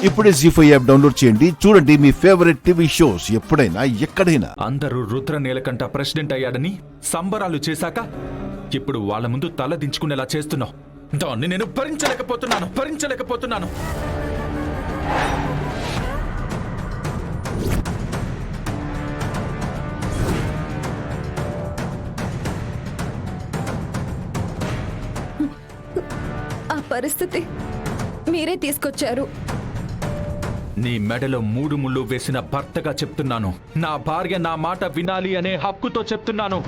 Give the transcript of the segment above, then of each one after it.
ఇప్పుడే జీ5 app download చేయండి. చూడండి మీ ఫేవరెట్ టీవీ షోస్ ఎప్పుడైనా ఎక్కడైనా. అందరూ రుద్ర నీలకంఠ ప్రెసిడెంట్ అయ్యాడని సంబరాలు చేశాక ఇప్పుడు వాళ్ళ ముందు తల దించుకునేలా చేస్తున్నావు. దాన్ని నేను భరించలేకపోతున్నాను. ఆ పరిస్థితి మీరే తీసుకొచ్చారు. నీ మెడలో 3 ముళ్ళు వేసిన భర్తగా చెప్తున్నాను. నా భార్య నా మాట వినాలి అనే హక్కుతో చెప్తున్నాను.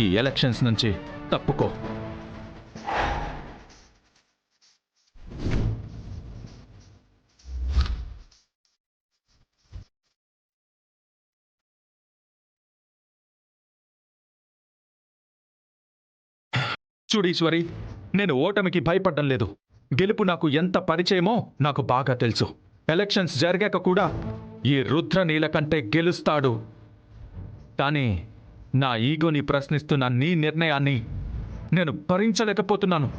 ఈ ఎలక్షన్స్ నుంచి తప్పుకో. చూడీశ్వరి, నేను ఓటమికి భయపడ్డం లేదు. గెలుపు నాకు ఎంత పరిచయమో నాకు బాగా తెలుసు. ఎలక్షన్స్ జరిగాక కూడా ఈ రుద్ర నీలకంఠే గెలుస్తాడు. కానీ నా ఈగోని ప్రశ్నిస్తున్న నీ నిర్ణయాన్ని నేను భరించలేకపోతున్నాను.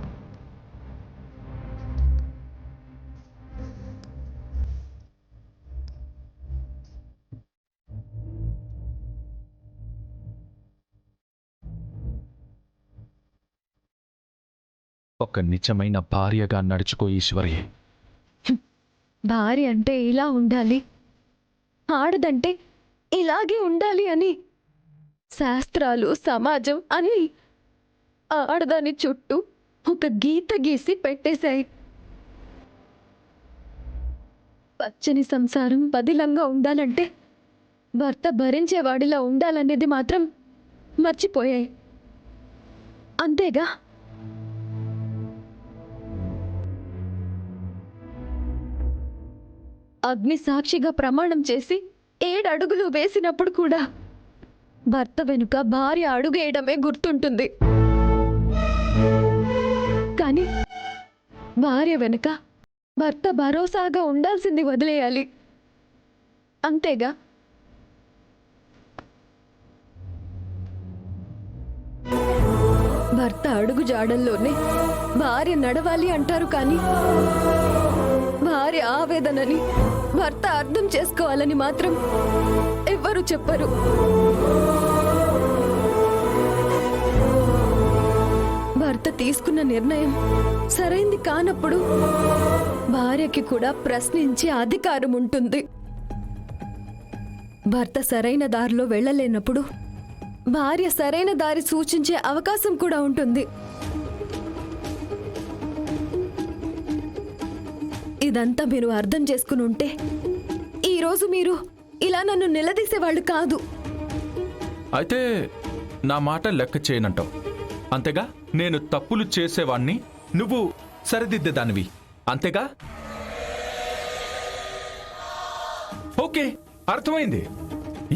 ఒక నిజమైన భార్యగా నడుచుకో ఈశ్వరి. భార్య అంటే ఇలా ఉండాలి, ఆడదంటే ఇలాగే ఉండాలి అని శాస్త్రాలు, సమాజం అని ఆడదాని చుట్టూ ఒక గీత గీసి పెట్టేశాయి. పచ్చని సంసారం పదిలంగా ఉండాలంటే భర్త భరించేవాడిలా ఉండాలనేది మాత్రం మర్చిపోయాయి. అంతేగా. అగ్ని సాక్షిగా ప్రమాణం చేసి 7 అడుగులు వేసినప్పుడు కూడా భర్త వెనుక భార్య అడుగేయడమే గుర్తుంటుంది. కానీ భార్య వెనుక భర్త భరోసాగా ఉండాల్సింది వదిలేయాలి. అంతేగా. భర్త అడుగు జాడల్లోనే భార్య నడవాలి అంటారు. కానీ భార్య ఆవేదనని భర్త అర్థం చేసుకోవాలని మాత్రం ఎవ్వరూ చెప్పరు. భర్త తీసుకున్న నిర్ణయం సరైంది కానప్పుడు భార్యకి కూడా ప్రశ్నించే అధికారం ఉంటుంది. భర్త సరైన దారిలో వెళ్ళలేనప్పుడు భార్య సరైన దారి సూచించే అవకాశం కూడా ఉంటుంది. ఇదంతా మీరు అర్థం చేసుకుని ఉంటే ఈరోజు మీరు ఇలా నన్ను నిలదీసేవాళ్ళు కాదు. అయితే నా మాట లెక్క చేయనంటావు, అంతేగా? నేను తప్పులు చేసేవాణ్ణి, నువ్వు సరిదిద్దేదానివి, అంతేగా? ఓకే, అర్థమైంది.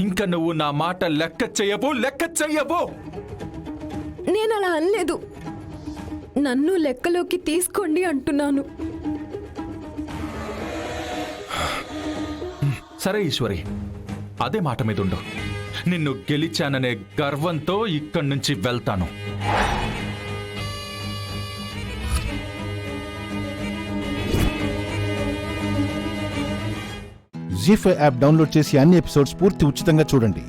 ఇంకా నువ్వు నా మాట లెక్క చెయ్యబో. నేను అలా అనలేదు. నన్ను లెక్కలోకి తీసుకోండి అంటున్నాను. సరే ఈశ్వరి, అదే మాట మీద ఉండు. నిన్ను గెలిచాననే గర్వంతో ఇక్కడి నుంచి వెళ్తాను. జీ5 యాప్ డౌన్లోడ్ చేసి అన్ని ఎపిసోడ్స్ పూర్తి ఉచితంగా చూడండి.